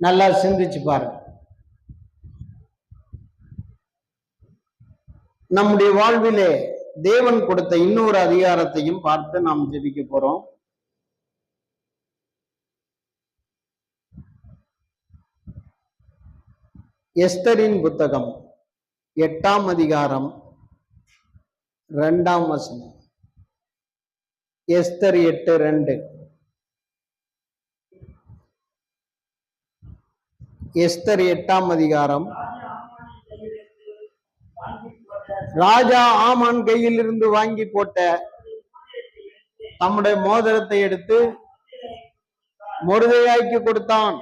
நல்லா சிந்திச்சு பாருங்க. நம்முடைய வாழ்விலே தேவன் கொடுத்த இன்னொரு அதிகாரத்தையும் பார்த்து நாம் ஜெபிக்க போறோம். எஸ்தரின் புத்தகம் 8ஆம் அதிகாரம் 2ஆம் வசனம். எஸ்தர் 8:2. எஸ்தர் 8ஆம் அதிகாரம். ராஜா ஆமான் கையில் இருந்து வாங்கி போட்ட தம்முடைய மோதிரத்தை எடுத்து மொர்தெகாய்க்கு கொடுத்தான்.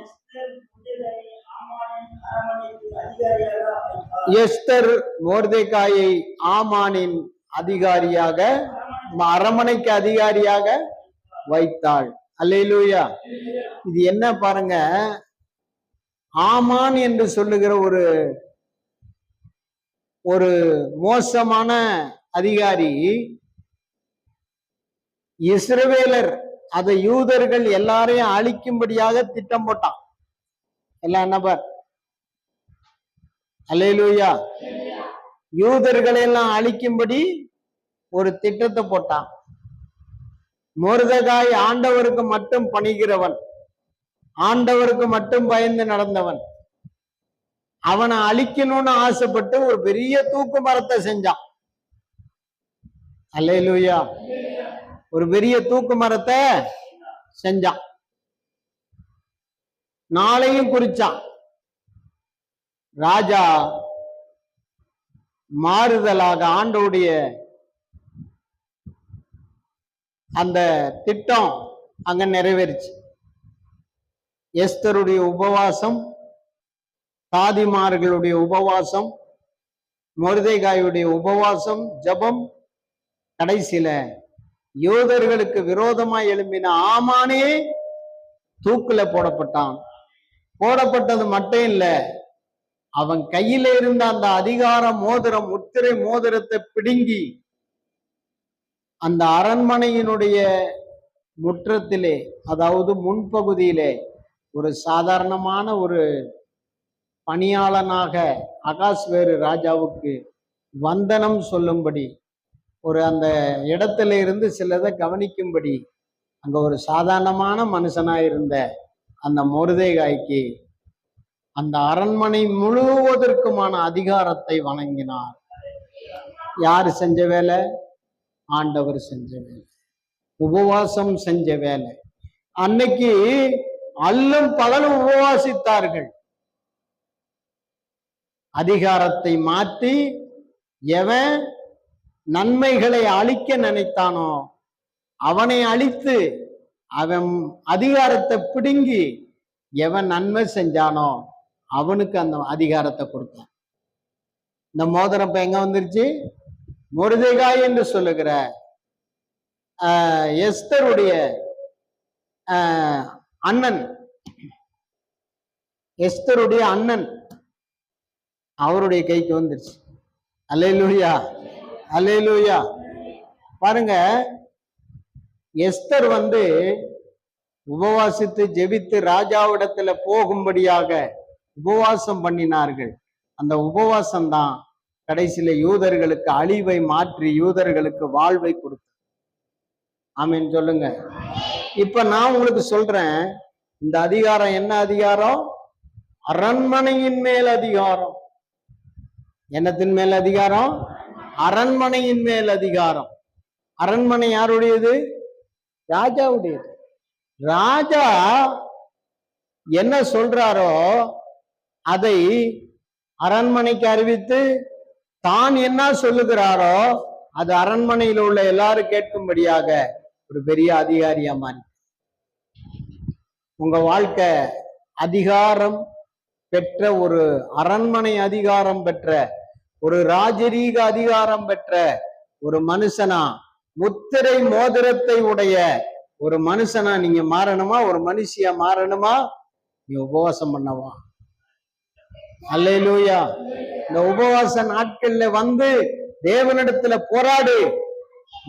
எஸ்தர் மொர்தெகாயை ஆமானின் அதிகாரியாக, அரமனைக்கு அதிகாரியாக வைத்தாள். அல்லேலூயா. இது என்ன பாருங்க, ஆமான் என்று சொல்லுகிற ஒரு மோசமான அதிகாரி, இஸ்ரவேலர் அதை யூதர்கள் எல்லாரையும் அழிக்கும்படியாக திட்டம் போட்டான். எல்லாம் என்ன பார், அல்லேலூயா. யூதர்களை எல்லாம் அழிக்கும்படி ஒரு திட்டத்தை போட்டான். மொர்தெகாய் ஆண்டவருக்கு மட்டும் பணிகிறவன், ஆண்டவருக்கு மட்டும் பயந்து நடந்தவன். அவனை அழிக்கணும்னு ஆசைப்பட்டு ஒரு பெரிய தூக்கு மரத்தை செஞ்சான். அல்லேலூயா. ஒரு பெரிய தூக்கு மரத்தை செஞ்சான். நாளையும் குறிச்சான். ராஜா மாறுதலாக ஆண்டவுடைய அந்த திட்டம் அங்க நிறைவேறிச்சு. எஸ்தருடைய உபவாசம், தாதிமார்களுடைய உபவாசம், மொர்தெகாயுடைய உபவாசம், ஜபம், கடைசியில யூதர்களுக்கு விரோதமாய் எழும்பின ஆமானே தூக்குல போடப்பட்டான். போடப்பட்டது மட்டும் இல்ல, அவன் கையில இருந்த அந்த அதிகார மோதிரம், முத்திரை மோதிரத்தை பிடுங்கி அந்த அரண்மனையினுடைய முற்றத்திலே, அதாவது முன்பகுதியிலே, ஒரு சாதாரணமான ஒரு பணியாளனாக அகாஸ்வேரு ராஜாவுக்கு வந்தனம் சொல்லும்படி, ஒரு அந்த இடத்துல இருந்து சிலதை கவனிக்கும்படி, அங்க ஒரு சாதாரணமான மனுஷனாயிருந்த அந்த மொர்தெகாய்க்கு அந்த அரண்மனை முழுவதற்குமான அதிகாரத்தை வழங்கினார். யாரு செஞ்ச வேலை? ஆண்டவர் செஞ்ச வேலை, உபவாசம் செஞ்ச வேலை. அன்னைக்கு அல்லும் பகலும் உபவாசித்தார்கள். அதிகாரத்தை மாற்றி எவன் நன்மைகளை அழிக்க நினைத்தானோ அவனை அழித்து, அவன் அதிகாரத்தை பிடுங்கி எவன் நன்மை செஞ்சானோ அவனுக்கு அந்த அதிகாரத்தை கொடுத்தான். இந்த மோதிரம் இப்ப எங்க வந்துருச்சு? மொர்தெகாய் என்று சொல்லுகிற எஸ்தருடைய அண்ணன், எஸ்தருடைய அண்ணன் அவருடைய கைக்கு வந்துருச்சு. அல்லேலூயா, அல்லேலூயா. பாருங்க, எஸ்தர் உபவாசித்து ஜெபித்து ராஜாவிடத்துல போகும்படியாக உபவாசம் பண்ணினார்கள். அந்த உபவாசம் தான் கடைசியில யூதர்களுக்கு அழிவை மாற்றி யூதர்களுக்கு வாழ்வை கொடுத்தது. ஆமீன் சொல்லுங்க. இப்ப நான் உங்களுக்கு சொல்றேன், இந்த அதிகாரம் என்ன அதிகாரம்? அரண்மனையின் மேல் அதிகாரம். என்னத்தின் மேல் அதிகாரம்? அரண்மனையின் மேல் அதிகாரம். அரண்மனை யாருடையது? ராஜாவுடையது. ராஜா என்ன சொல்றாரோ அதை அரண்மனைக்கு அறிவித்து, தான் என்ன சொல்லுகிறாரோ அது அரண்மனையில் உள்ள எல்லாரும் கேட்கும்படியாக ஒரு பெரிய அதிகாரியா மாறி, உங்க வாழ்க்கை அதிகாரம் பெற்ற, ஒரு அரண்மனை அதிகாரம் பெற்ற, ஒரு ராஜரீக அதிகாரம் பெற்ற ஒரு மனுஷனா, முத்திரை மோதிரத்தை உடைய ஒரு மனுஷனா நீங்க மாறணுமா? ஒரு மனுஷியா மாறணுமா? நீ உபவாசம் பண்ணவா? அல்லேலூயா. இந்த உபவாச நாட்கள்ல தேவனிடத்துல போராடு.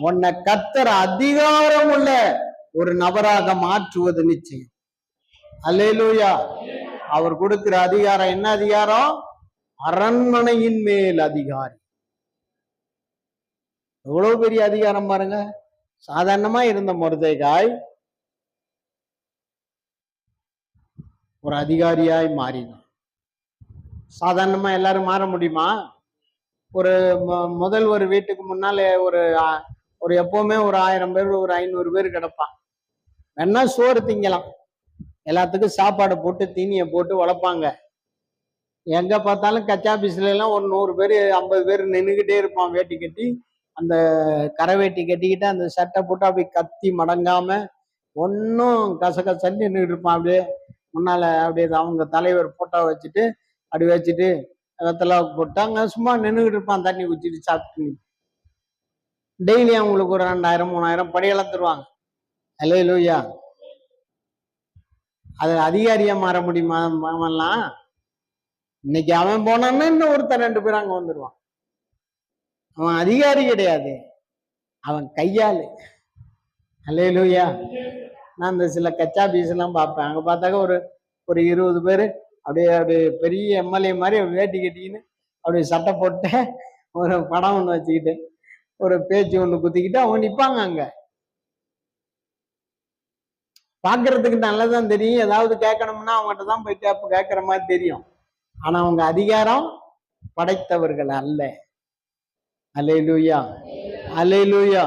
உன்னை கர்த்தர் அதிகாரம் உள்ள ஒரு நபராக மாற்றுவது நிச்சயம். அல்லேலூயா. அவர் கொடுக்கிற அதிகாரம் என்ன அதிகாரம்? அரண்மனையின் மேல் அதிகாரி. எவ்வளவு பெரிய அதிகாரம் பாருங்க. சாதாரணமா இருந்த மொர்தெகாய் ஒரு அதிகாரியாய் மாறினான். சாதாரணமா எல்லாரும் மாற முடியுமா? ஒரு முதல் ஒரு வீட்டுக்கு முன்னாலே ஒரு எப்பவுமே ஒரு 1000 பேர் ஒரு 500 பேர் கிடப்பான். வேணா சோறு திங்கலாம், எல்லாத்துக்கும் சாப்பாடு போட்டு தீனியை போட்டு வளர்ப்பாங்க. எங்க பார்த்தாலும் கச்சா பீஸ்ல எல்லாம் ஒரு 100 பேர் 50 பேர் நின்றுகிட்டே இருப்பான். வேட்டி கட்டி, அந்த கரை வேட்டி கட்டிக்கிட்டு அந்த சட்டை போட்டு அப்படி கத்தி மடங்காம ஒன்னும் கசகசன்னு நின்றுட்டு இருப்பான். அப்படியே முன்னால அப்படியே அவங்க தலைவர் போட்டோ வச்சுட்டு அப்படி வச்சுட்டு வெத்தலை போட்டாங்க, சும்மா நின்றுகிட்டு இருப்பான். தண்ணி குச்சிட்டு சாப்பிட்டு டெய்லி அவங்களுக்கு ஒரு 2000 3000 படியெல்லாம் தருவாங்க. அல்லேலூயா. அது அதிகாரியா மாற முடியுமா? அவன்லாம் இன்னைக்கு அவன் போனான்னா இன்னும் ஒருத்தர் 2 பேர் அங்க வந்துடுவான். அவன் அதிகாரி கிடையாது, அவன் கையாளு. அல்லேலூயா. நான் இந்த சில கச்சா பீஸ் எல்லாம் பார்ப்பேன். அங்க பார்த்தாக்க ஒரு 20 பேர் அப்படியே பெரிய எம்எல்ஏ மாதிரி வேட்டி கட்டிக்கின்னு அப்படி சட்டை போட்டு ஒரு படம் ஒன்று வச்சுக்கிட்டு ஒரு பேச்சு ஒன்று குத்திக்கிட்டு அவங்க நிற்பாங்க. அங்க பாக்குறதுக்கு நல்லதான் தெரியும். ஏதாவது கேட்கணும்னா அவங்ககிட்ட தான் போய் கேட்கிற மாதிரி தெரியும். ஆனா அவங்க அதிகாரம் படைத்தவர்கள் அல்ல. அல்லேலூயா, அல்லேலூயா.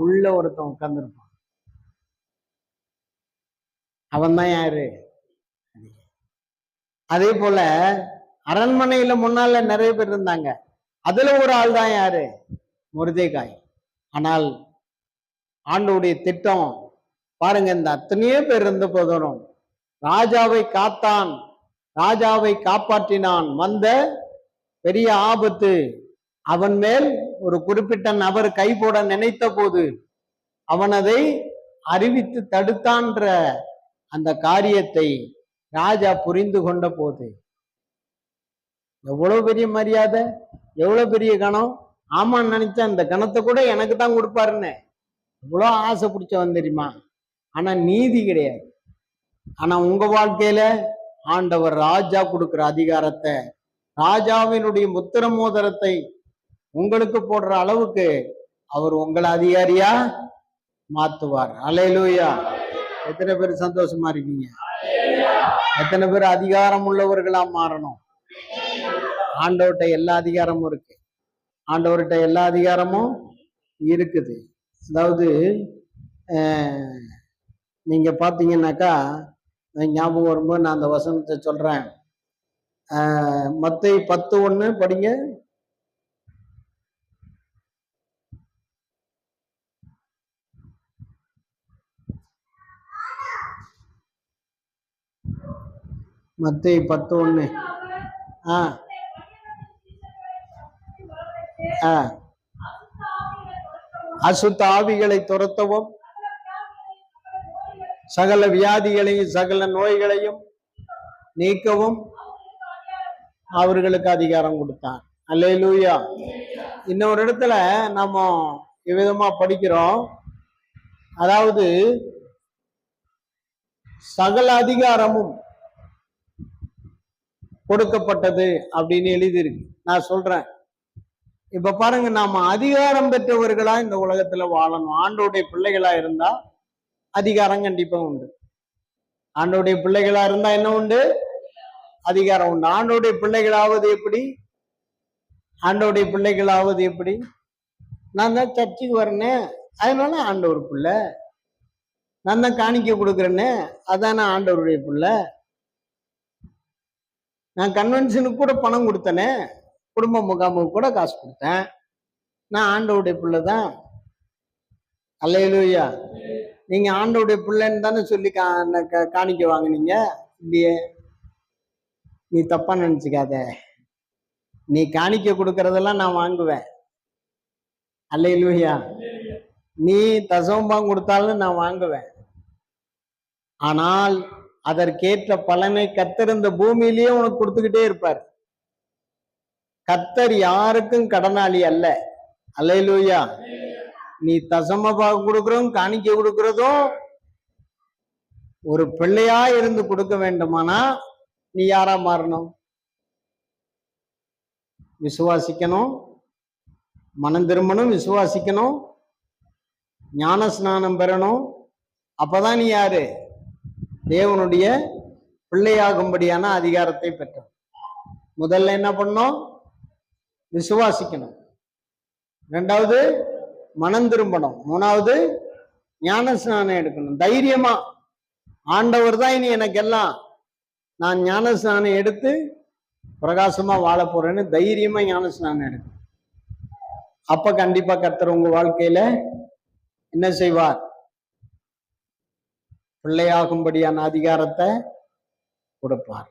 உள்ள ஒருத்தன் உட்கார்ந்துருப்பான். அவன் தான் யாரு? அதே போல அரண்மனையில முன்னால நிறைய பேர் இருந்தாங்க. அதுல ஒரு ஆள் தான் யாரு? மொர்தெகாய். ஆனால் ஆண்டவருடைய திட்டம் பாருங்க, இந்த அத்தனையே பேர் இருந்த போதும் ராஜாவை காத்தான், ராஜாவை காப்பாற்றினான். வந்த பெரிய ஆபத்து அவன் மேல் ஒரு குறிப்பிட்ட நபர் கை போட நினைத்த போது அவன் அதை அறிவித்து தடுத்தான்ற அந்த காரியத்தை ராஜா புரிந்து கொண்ட போது எவ்வளவு பெரிய மரியாதை, எவ்வளவு பெரிய கணம். ஆமான்னு நினைச்சா அந்த கணத்தை கூட எனக்கு தான் கொடுப்பாருன்னு இவ்வளோ ஆசை பிடிச்சவன் தெரியுமா? ஆனா நீதி கிடையாது. ஆனா உங்க வாழ்க்கையில ஆண்டவர் ராஜா கொடுக்கிற அதிகாரத்தை, ராஜாவினுடைய முத்திர மோதிரத்தை உங்களுக்கு போடுற அளவுக்கு அவர் உங்களை அதிகாரியா மாத்துவார். அல்லேலூயா. எத்தனை பேர் சந்தோஷமா இருக்கீங்க? எத்தனை பேர் அதிகாரம் உள்ளவர்களா மாறணும்? ஆண்டவர்கிட்ட எல்லா அதிகாரமும் இருக்கு. ஆண்டவர்கிட்ட எல்லா அதிகாரமும் இருக்குது. அதாவது நீங்க பாத்தீங்கன்னாக்கா, ஞாபகம் வரும்போது நான் அந்த வசனத்தை சொல்றேன். மத்தேயு 10:1 படிங்க. மத்தேயு 10:1. அசுத்த ஆவிகளை துரத்தவும் சகல வியாதிகளையும் சகல நோய்களையும் நீக்கவும் அவர்களுக்கு அதிகாரம் கொடுத்தார். அல்லேலூயா. இன்னொரு இடத்துல நம்ம இவ்விதமா படிக்கிறோம். அதாவது சகல அதிகாரமும் கொடுக்கப்பட்டது அப்படின்னு எழுதியிருக்கு. நான் சொல்றேன், இப்ப பாருங்க, நாம அதிகாரம் பெற்றவர்களா இந்த உலகத்துல வாழணும். ஆண்டோடைய பிள்ளைகளா இருந்தா அதிகாரம் கண்டிப்பா உண்டு. ஆண்டோடைய பிள்ளைகளா இருந்தா என்ன உண்டு? அதிகாரம் உண்டு. ஆண்டோடைய பிள்ளைகளாவது எப்படி? ஆண்டோடைய பிள்ளைகளாவது எப்படி? நான் தான் சர்ச்சுக்கு வரேனே, அதனால ஆண்டவர் பிள்ளை. நான் தான் காணிக்க கொடுக்குறேன்னு, அதான ஆண்டவருடைய பிள்ளை. நான் கன்வென்ஷனுக்கு கூட பணம் கொடுத்தனே, குடும்ப முகாமுக்கு கூட காசு கொடுத்தேன், நான் ஆண்டவருடைய பிள்ளை தான். அல்லேலூயா. நீங்க ஆண்டவருடைய பிள்ளைன்னு தானே சொல்லி காணிக்க வாங்கினீங்க இல்லையே? நீ தப்பா நினைச்சுக்காத. நீ காணிக்க கொடுக்கறதெல்லாம் நான் வாங்குவேன். அல்லேலூயா. நீ தசமபாகம் கொடுத்தாலும் நான் வாங்குவேன். ஆனால் அதற்கேற்ற பலனை கர்த்தர் இந்த பூமியிலேயே உனக்கு கொடுத்துக்கிட்டே இருப்பார். கர்த்தர் யாருக்கும் கடனாளி அல்ல. அல்லேலூயா. நீ தசமபாகம் கொடுக்கிறதும் காணிக்க கொடுக்கிறதும் ஒரு பிள்ளையா இருந்து கொடுக்க வேண்டுமானா நீ யாரா மாறணும்? விசுவாசிக்கணும், மனம் திரும்பணும், விசுவாசிக்கணும், ஞான ஸ்நானம் பெறணும். அப்பதான் நீ யாரு? தேவனுடைய பிள்ளையாகும்படியான அதிகாரத்தை பெற்ற. முதல்ல என்ன பண்ணணும்? விசுவாசிக்கணும். ரெண்டாவது மனம் திரும்பணும். மூணாவது ஞான ஸ்நானம் எடுக்கணும். தைரியமா ஆண்டவர் தான் இனி எனக்கு எல்லாம், நான் ஞான ஸ்நானம் எடுத்து பிரகாசமா வாழ போறேன்னு தைரியமா ஞான ஸ்நானம் எடுக்கணும். அப்ப கண்டிப்பா கர்த்தர் உங்க வாழ்க்கையில என்ன செய்வார்? பிள்ளையாகும்படியான அதிகாரத்தை கொடுப்பார்.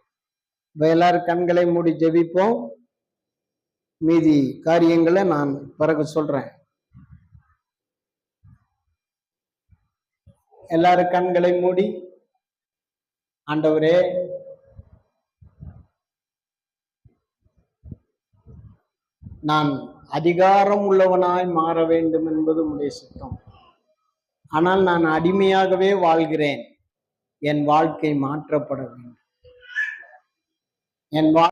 இப்ப எல்லாரும் கண்களை மூடி ஜெபிப்போம். மீதி காரியங்களை நான் பிறகு சொல்றேன். எல்லாரும் கண்களை மூடி, ஆண்டவரே, நான் அதிகாரம் உள்ளவனாய் மாற வேண்டும் என்பது உம்முடைய சித்தம். ஆனால் நான் அடிமையாகவே வாழ்கிறேன். என் வாழ்க்கை மாற்றப்பட வேண்டும். என்